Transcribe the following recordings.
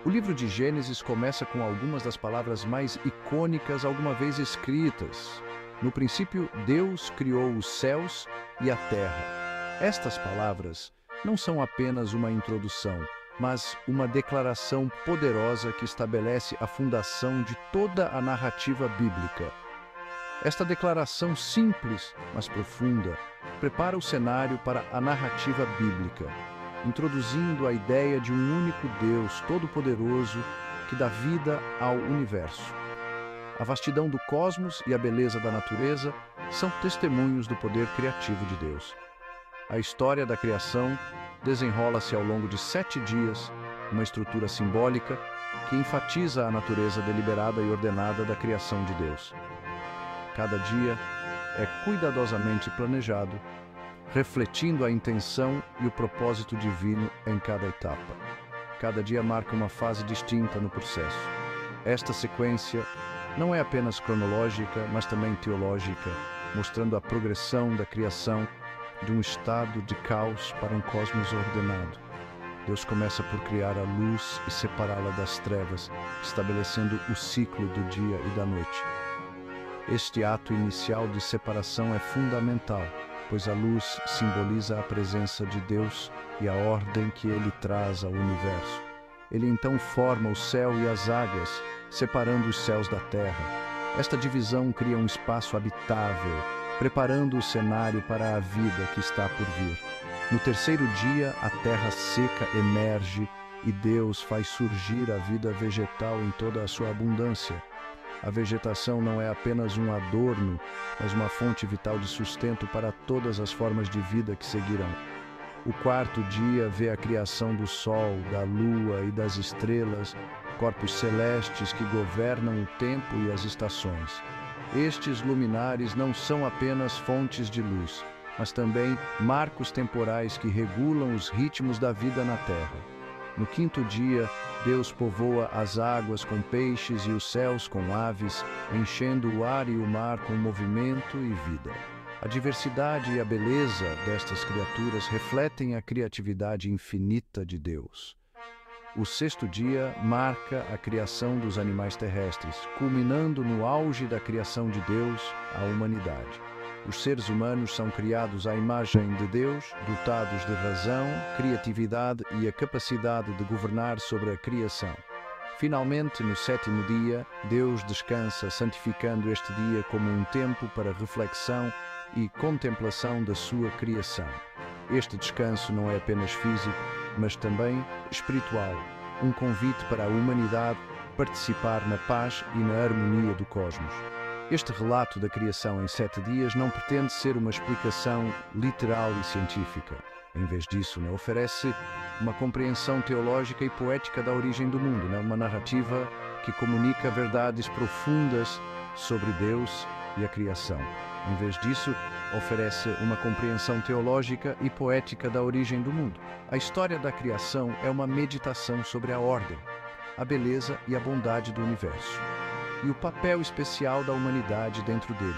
O livro de Gênesis começa com algumas das palavras mais icônicas alguma vez escritas. No princípio, Deus criou os céus e a terra. Estas palavras não são apenas uma introdução, mas uma declaração poderosa que estabelece a fundação de toda a narrativa bíblica. Esta declaração simples, mas profunda, prepara o cenário para a narrativa bíblica, introduzindo a ideia de um único Deus todo-poderoso que dá vida ao universo. A vastidão do cosmos e a beleza da natureza são testemunhos do poder criativo de Deus. A história da criação desenrola-se ao longo de 7 dias, uma estrutura simbólica que enfatiza a natureza deliberada e ordenada da criação de Deus. Cada dia é cuidadosamente planejado, refletindo a intenção e o propósito divino em cada etapa. Cada dia marca uma fase distinta no processo. Esta sequência não é apenas cronológica, mas também teológica, mostrando a progressão da criação de um estado de caos para um cosmos ordenado. Deus começa por criar a luz e separá-la das trevas, estabelecendo o ciclo do dia e da noite. Este ato inicial de separação é fundamental, pois a luz simboliza a presença de Deus e a ordem que Ele traz ao universo. Ele então forma o céu e as águas, separando os céus da terra. Esta divisão cria um espaço habitável, preparando o cenário para a vida que está por vir. No terceiro dia, a terra seca emerge e Deus faz surgir a vida vegetal em toda a sua abundância. A vegetação não é apenas um adorno, mas uma fonte vital de sustento para todas as formas de vida que seguirão. O quarto dia vê a criação do sol, da lua e das estrelas, corpos celestes que governam o tempo e as estações. Estes luminares não são apenas fontes de luz, mas também marcos temporais que regulam os ritmos da vida na Terra. No quinto dia, Deus povoa as águas com peixes e os céus com aves, enchendo o ar e o mar com movimento e vida. A diversidade e a beleza destas criaturas refletem a criatividade infinita de Deus. O sexto dia marca a criação dos animais terrestres, culminando no auge da criação de Deus, a humanidade. Os seres humanos são criados à imagem de Deus, dotados de razão, criatividade e a capacidade de governar sobre a criação. Finalmente, no sétimo dia, Deus descansa, santificando este dia como um tempo para reflexão e contemplação da sua criação. Este descanso não é apenas físico, mas também espiritual, um convite para a humanidade participar na paz e na harmonia do cosmos. Este relato da criação em 7 dias não pretende ser uma explicação literal e científica. Em vez disso, oferece uma compreensão teológica e poética da origem do mundo, uma narrativa que comunica verdades profundas sobre Deus e a criação. Em vez disso, oferece uma compreensão teológica e poética da origem do mundo. A história da criação é uma meditação sobre a ordem, a beleza e a bondade do universo, e o papel especial da humanidade dentro dele.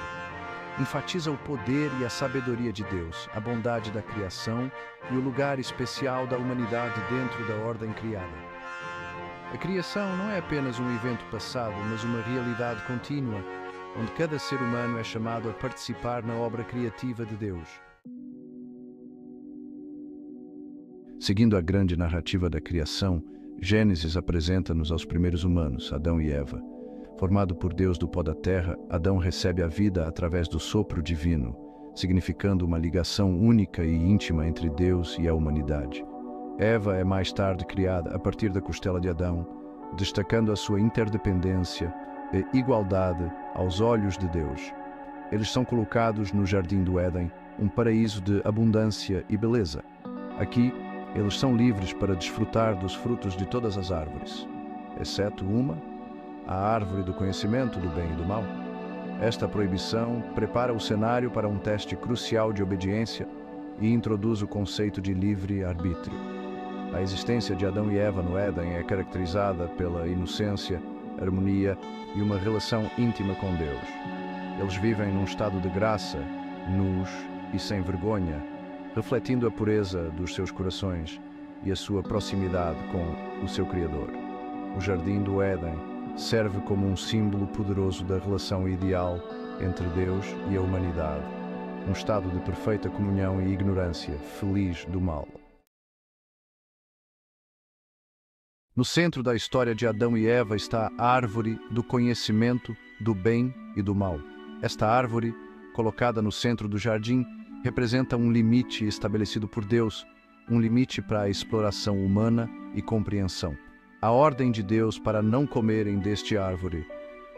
Enfatiza o poder e a sabedoria de Deus, a bondade da criação e o lugar especial da humanidade dentro da ordem criada. A criação não é apenas um evento passado, mas uma realidade contínua, onde cada ser humano é chamado a participar na obra criativa de Deus. Seguindo a grande narrativa da criação, Gênesis apresenta-nos aos primeiros humanos, Adão e Eva. Formado por Deus do pó da terra, Adão recebe a vida através do sopro divino, significando uma ligação única e íntima entre Deus e a humanidade. Eva é mais tarde criada a partir da costela de Adão, destacando a sua interdependência e igualdade aos olhos de Deus. Eles são colocados no Jardim do Éden, um paraíso de abundância e beleza. Aqui, eles são livres para desfrutar dos frutos de todas as árvores, exceto uma, a árvore do conhecimento do bem e do mal. Esta proibição prepara o cenário para um teste crucial de obediência e introduz o conceito de livre-arbítrio. A existência de Adão e Eva no Éden é caracterizada pela inocência, harmonia e uma relação íntima com Deus. Eles vivem num estado de graça, nus e sem vergonha, refletindo a pureza dos seus corações e a sua proximidade com o seu Criador. O Jardim do Éden serve como um símbolo poderoso da relação ideal entre Deus e a humanidade, um estado de perfeita comunhão e ignorância, feliz do mal. No centro da história de Adão e Eva está a árvore do conhecimento do bem e do mal. Esta árvore, colocada no centro do jardim, representa um limite estabelecido por Deus, um limite para a exploração humana e compreensão. A ordem de Deus para não comerem deste árvore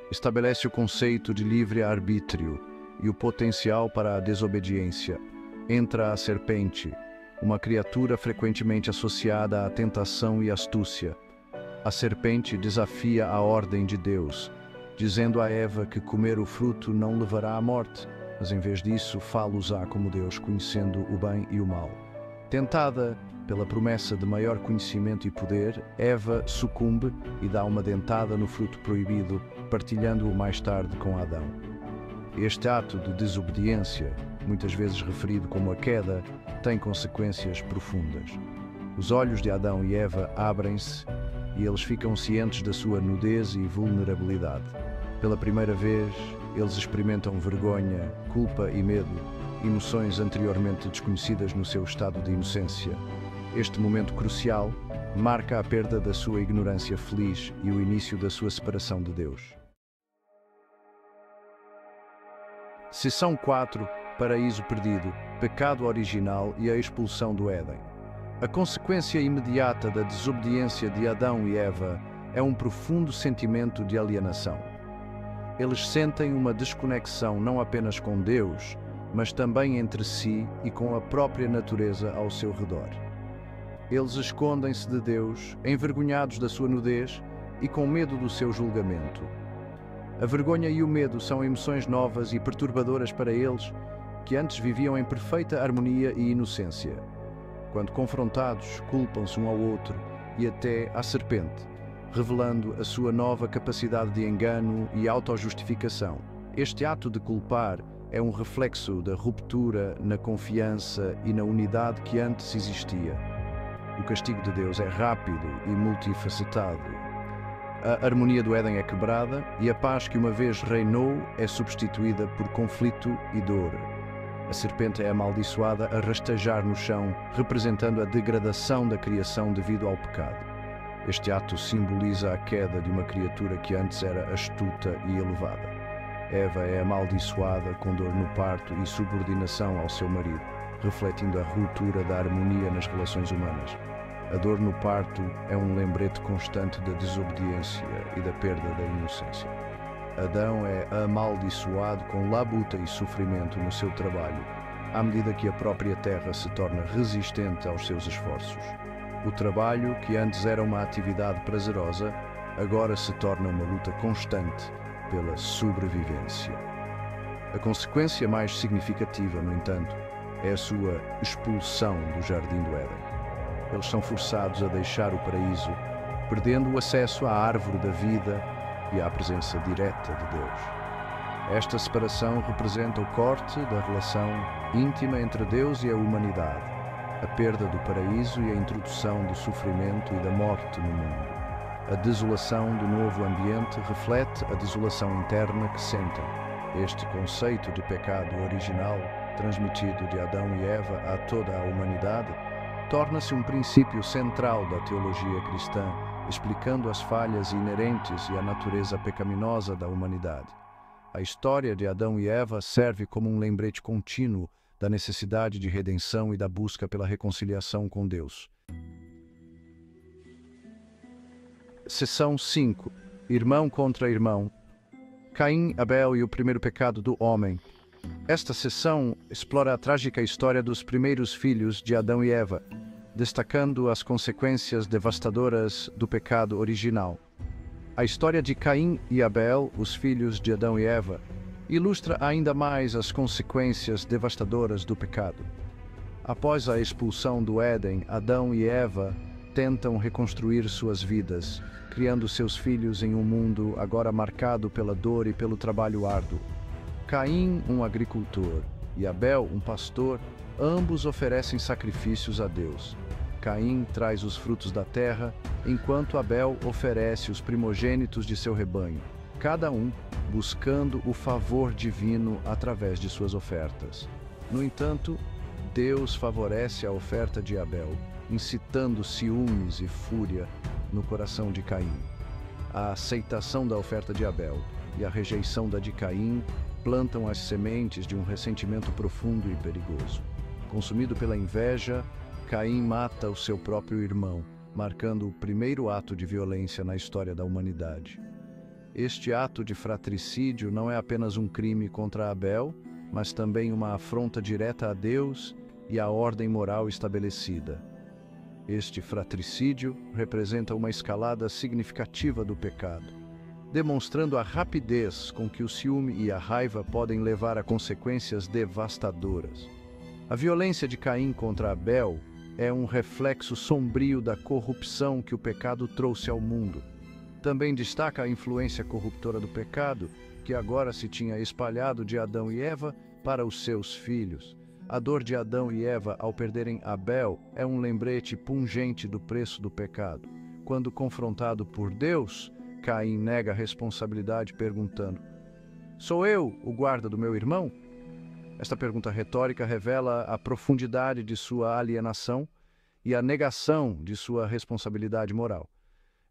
estabelece o conceito de livre-arbítrio e o potencial para a desobediência. Entra a serpente, uma criatura frequentemente associada à tentação e astúcia. A serpente desafia a ordem de Deus, dizendo a Eva que comer o fruto não levará à morte, mas em vez disso fá-los-á como Deus, conhecendo o bem e o mal. Tentada pela promessa de maior conhecimento e poder, Eva sucumbe e dá uma dentada no fruto proibido, partilhando-o mais tarde com Adão. Este ato de desobediência, muitas vezes referido como a queda, tem consequências profundas. Os olhos de Adão e Eva abrem-se e eles ficam cientes da sua nudez e vulnerabilidade. Pela primeira vez, eles experimentam vergonha, culpa e medo, emoções anteriormente desconhecidas no seu estado de inocência. Este momento crucial marca a perda da sua ignorância feliz e o início da sua separação de Deus. Seção 4. Paraíso perdido, pecado original e a expulsão do Éden. A consequência imediata da desobediência de Adão e Eva é um profundo sentimento de alienação. Eles sentem uma desconexão não apenas com Deus, mas também entre si e com a própria natureza ao seu redor. Eles escondem-se de Deus, envergonhados da sua nudez e com medo do seu julgamento. A vergonha e o medo são emoções novas e perturbadoras para eles, que antes viviam em perfeita harmonia e inocência. Quando confrontados, culpam-se um ao outro e até à serpente, revelando a sua nova capacidade de engano e autojustificação. Este ato de culpar é um reflexo da ruptura na confiança e na unidade que antes existia. O castigo de Deus é rápido e multifacetado. A harmonia do Éden é quebrada e a paz que uma vez reinou é substituída por conflito e dor. A serpente é amaldiçoada a rastejar no chão, representando a degradação da criação devido ao pecado. Este ato simboliza a queda de uma criatura que antes era astuta e elevada. Eva é amaldiçoada com dor no parto e subordinação ao seu marido, refletindo a ruptura da harmonia nas relações humanas. A dor no parto é um lembrete constante da desobediência e da perda da inocência. Adão é amaldiçoado com labuta e sofrimento no seu trabalho, à medida que a própria terra se torna resistente aos seus esforços. O trabalho, que antes era uma atividade prazerosa, agora se torna uma luta constante pela sobrevivência. A consequência mais significativa, no entanto, é a sua expulsão do Jardim do Éden. Eles são forçados a deixar o paraíso, perdendo o acesso à árvore da vida e à presença direta de Deus. Esta separação representa o corte da relação íntima entre Deus e a humanidade, a perda do paraíso e a introdução do sofrimento e da morte no mundo. A desolação do novo ambiente reflete a desolação interna que sentem. Este conceito de pecado original, transmitido de Adão e Eva a toda a humanidade, torna-se um princípio central da teologia cristã, explicando as falhas inerentes e a natureza pecaminosa da humanidade. A história de Adão e Eva serve como um lembrete contínuo da necessidade de redenção e da busca pela reconciliação com Deus. Seção 5. Irmão contra irmão. Caim, Abel e o primeiro pecado do homem. Esta seção explora a trágica história dos primeiros filhos de Adão e Eva, destacando as consequências devastadoras do pecado original. A história de Caim e Abel, os filhos de Adão e Eva, ilustra ainda mais as consequências devastadoras do pecado. Após a expulsão do Éden, Adão e Eva tentam reconstruir suas vidas, criando seus filhos em um mundo agora marcado pela dor e pelo trabalho árduo. Caim, um agricultor, e Abel, um pastor, ambos oferecem sacrifícios a Deus. Caim traz os frutos da terra enquanto Abel oferece os primogênitos de seu rebanho, cada um buscando o favor divino através de suas ofertas. No entanto, Deus favorece a oferta de Abel, incitando ciúmes e fúria no coração de Caim. A aceitação da oferta de Abel e a rejeição da de Caim plantam as sementes de um ressentimento profundo e perigoso. Consumido pela inveja, Caim mata o seu próprio irmão, marcando o primeiro ato de violência na história da humanidade. Este ato de fratricídio não é apenas um crime contra Abel, mas também uma afronta direta a Deus e à ordem moral estabelecida. Este fratricídio representa uma escalada significativa do pecado, demonstrando a rapidez com que o ciúme e a raiva podem levar a consequências devastadoras. A violência de Caim contra Abel é um reflexo sombrio da corrupção que o pecado trouxe ao mundo. Também destaca a influência corruptora do pecado, que agora se tinha espalhado de Adão e Eva para os seus filhos. A dor de Adão e Eva ao perderem Abel é um lembrete pungente do preço do pecado. Quando confrontado por Deus, Caim nega a responsabilidade perguntando: "Sou eu o guarda do meu irmão?" Esta pergunta retórica revela a profundidade de sua alienação e a negação de sua responsabilidade moral.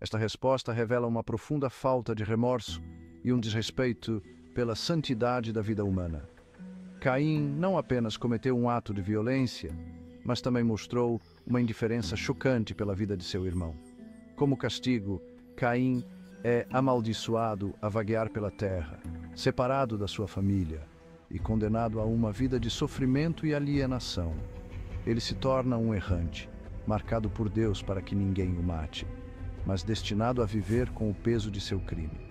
Esta resposta revela uma profunda falta de remorso e um desrespeito pela santidade da vida humana. Caim não apenas cometeu um ato de violência, mas também mostrou uma indiferença chocante pela vida de seu irmão. Como castigo, Caim é amaldiçoado a vaguear pela terra, separado da sua família e condenado a uma vida de sofrimento e alienação. Ele se torna um errante, marcado por Deus para que ninguém o mate, mas destinado a viver com o peso de seu crime.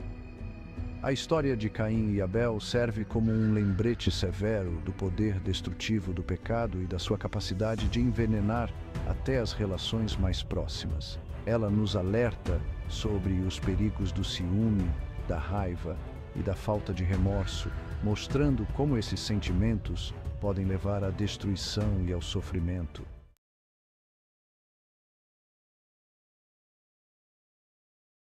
A história de Caim e Abel serve como um lembrete severo do poder destrutivo do pecado e da sua capacidade de envenenar até as relações mais próximas. Ela nos alerta sobre os perigos do ciúme, da raiva e da falta de remorso, mostrando como esses sentimentos podem levar à destruição e ao sofrimento.